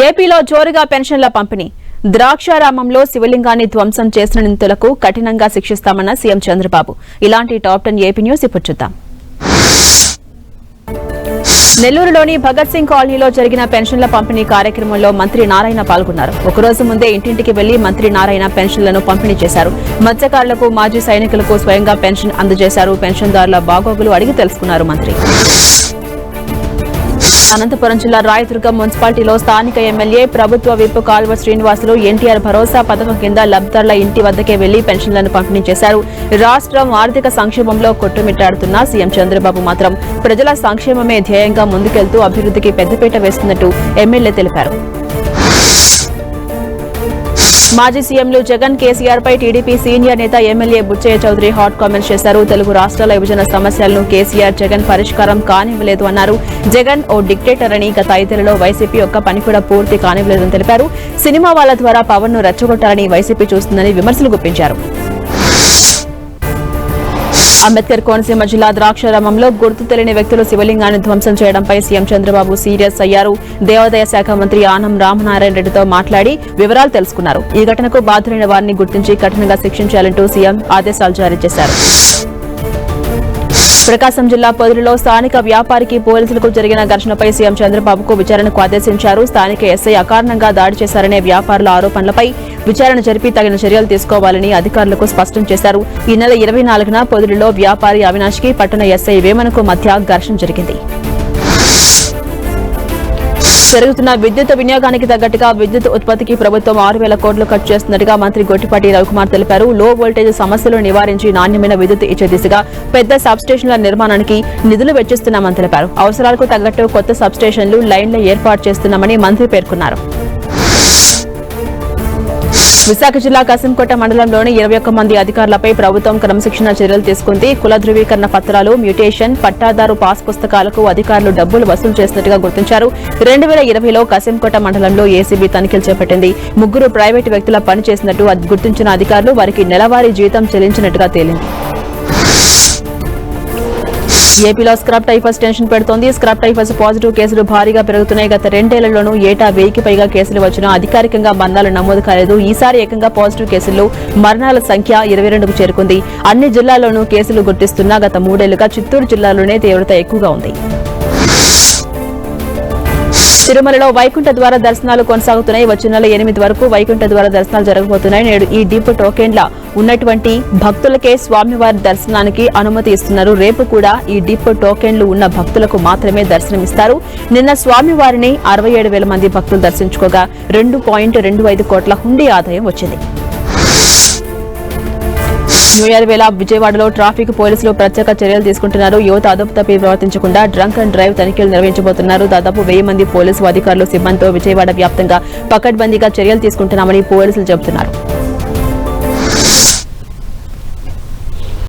ఏపీలో జోరుగా పెన్షన్ల పంపిణీ. ద్రాక్షారామంలో శివలింగాన్ని ధ్వంసం చేసిన నిందితులకు కఠినంగా శిక్షిస్తామన్న సీఎం చంద్రబాబు. ఇలాంటి టాప్ 10 ఏపీ న్యూస్ ఇప్పుడు చూద్దాం. నెల్లూరులోని భగత్ సింగ్ కాలనీలో జరిగిన పెన్షన్ల పంపిణీ కార్యక్రమంలో మంత్రి నారాయణ పాల్గొన్నారు. ఒకరోజు ముందే ఇంటింటికి వెళ్లి మంత్రి నారాయణ పెన్షన్లను పంపిణీ చేశారు. మత్స్యకారులకు, మాజీ సైనికులకు స్వయంగా పెన్షన్ అందజేశారు. పెన్షన్దారుల బాగోగులు అడిగి తెలుసుకున్నారు మంత్రి. అనంతపురం జిల్లా రాయదుర్గం మున్సిపాలిటీలో స్థానిక ఎమ్మెల్యే ప్రభుత్వ విప్ కాల్వ శ్రీనివాసులు ఎన్టీఆర్ భరోసా పథకం కింద లబ్ధిదారుల ఇంటి వద్దకే వెళ్లి పెన్షన్లను పంపిణీ చేశారు. రాష్ట్రం ఆర్థిక సంక్షేమంలో కొట్టుమిట్టాడుతున్న సీఎం చంద్రబాబు మాత్రం ప్రజల సంక్షేమమే ధ్యేయంగా ముందుకెళ్తూ అభివృద్ధికి పెద్దపీట వేస్తున్నట్టు ఎమ్మెల్యే తెలిపారు. మాజీ సీఎంలు జగన్, కేసీఆర్ పై టీడీపీ సీనియర్ నేత MLA Buchaiah Chowdary hot comments చేశారు. తెలుగు రాష్ట్రాల విభజన సమస్యలను కేసీఆర్, జగన్ పరిష్కారం కానివ్వలేదు అన్నారు. జగన్ ఓ డిక్టేటర్ అని, గత 5 ఏళ్లలో వైసీపీ యొక్క పని కూడా పూర్తి కానివ్వలేదని తెలిపారు. సినిమా వాళ్ల ద్వారా పవన్ ను రెచ్చగొట్టాలని వైసీపీ చూస్తుందని విమర్శలు గుప్పించారు. అంబేద్కర్ కోనసీమ జిల్లా ద్రాక్షారామంలో గుర్తు తెలియని వ్యక్తులు శివలింగాన్ని ధ్వంసం చేయడంపై సీఎం చంద్రబాబు సీరియస్ అయ్యారు. దేవాదాయ శాఖ మంత్రి ఆనం రామనారాయణ రెడ్డితో మాట్లాడి వివరాలు తెలుసుకున్నారు. ఈ ఘటనకు బాధ్యులైన వారిని గుర్తించి కఠినంగా శిక్షించాలంటూ సీఎం ఆదేశాలు జారీ చేశారు. ప్రకాశం జిల్లా పొదిలిలో స్థానిక వ్యాపారికి పోలీసులకు జరిగిన ఘర్షణపై సీఎం చంద్రబాబుకు విచారణకు ఆదేశించారు. స్థానిక ఎస్ఐ అకారణంగా దాడి చేశారనే వ్యాపారుల ఆరోపణలపై విచారణ జరిపి తగిన చర్యలు తీసుకోవాలని అధికారులకు స్పష్టం చేశారు. ఈ నెల 24న పొదిలిలో వ్యాపారి అవినాష్ కి పట్టణ ఎస్ఐ వేమనకు మధ్య ఘర్షణ జరిగింది. పెరుగుతున్న విద్యుత్ వినియోగానికి తగ్గట్టుగా విద్యుత్ ఉత్పత్తికి ప్రభుత్వం 6,000 కోట్లు ఖర్చు చేస్తున్నట్టుగా మంత్రి గొట్టిపాటి రవికుమార్ తెలిపారు. లో వోల్టేజ్ సమస్యలు నివారించి నాణ్యమైన విద్యుత్ ఇచ్చే దిశగా పెద్ద సబ్స్టేషన్ల నిర్మాణానికి నిధులు వెచ్చిస్తున్నామని తెలిపారు. అవసరాలకు తగ్గట్టు కొత్త సబ్స్టేషన్లు, లైన్ల ఏర్పాటు చేస్తున్నామని మంత్రి పేర్కొన్నారు. విశాఖ జిల్లా కసింకోట మండలంలోని 21 మంది అధికారులపై ప్రభుత్వం క్రమశిక్షణ చర్యలు తీసుకుంది. కుల ధృవీకరణ పత్రాలు, మ్యూటేషన్, పట్టాదారు పాస్ పుస్తకాలకు అధికారులు డబ్బులు వసూలు చేసినట్టుగా గుర్తించారు. 2020లో కసింకోట మండలంలో ఏసీబీ తనిఖీలు చేపట్టింది. 3 ప్రైవేటు వ్యక్తుల పని చేసినట్టు గుర్తించిన అధికారులు వారికి నెలవారీ జీతం చెల్లించినట్టుగా తేలింది. ఏపీలో స్క్రబ్ టైఫస్ టెన్షన్ పెడుతోంది. స్క్రబ్ టైఫస్ పాజిటివ్ కేసులు భారీగా పెరుగుతున్నాయి. గత 2 ఏళ్లలోనూ ఏటా 1000కి పైగా కేసులు వచ్చినా అధికారికంగా మరణాలు నమోదు కాలేదు. ఈసారి ఏకంగా పాజిటివ్ కేసుల్లో మరణాల సంఖ్య 22కు చేరుకుంది. అన్ని జిల్లాల్లోనూ కేసులు గుర్తిస్తున్నా గత 3 ఏళ్లుగా చిత్తూరు జిల్లాలోనే తీవ్రత ఎక్కువగా ఉంది. తిరుమలలో వైకుంఠ ద్వార దర్శనాలు కొనసాగుతున్నాయి. వచ్చే నెల 8 వరకు వైకుంఠ ద్వార దర్శనాలు జరగబోతున్నాయి. నేడు ఈ డిప్ టోకెన్ల ఉన్నటువంటి భక్తులకే స్వామివారి దర్శనానికి అనుమతి ఇస్తున్నారు. రేపు కూడా ఈ డిప్ టోకెన్లు ఉన్న భక్తులకు మాత్రమే దర్శనమిస్తారు. నిన్న స్వామివారిని 67,000 మంది భక్తులు దర్శించుకోగా 2.25 కోట్ల హుండీ ఆదాయం వచ్చింది. న్యూ ఇయర్ వేళ విజయవాడలో ట్రాఫిక్ పోలీసులు ప్రత్యేక చర్యలు తీసుకుంటున్నారు. యువత అదుపు తప్పి ప్రవర్తించకుండా డ్రంక్ అండ్ డ్రైవ్ తనిఖీలు నిర్వహించబోతున్నారు. దాదాపు 1000 మంది పోలీసు అధికారులు, సిబ్బందితో విజయవాడ వ్యాప్తంగా పకడ్బందీగా చర్యలు తీసుకుంటున్నామని పోలీసులు చెబుతున్నారు.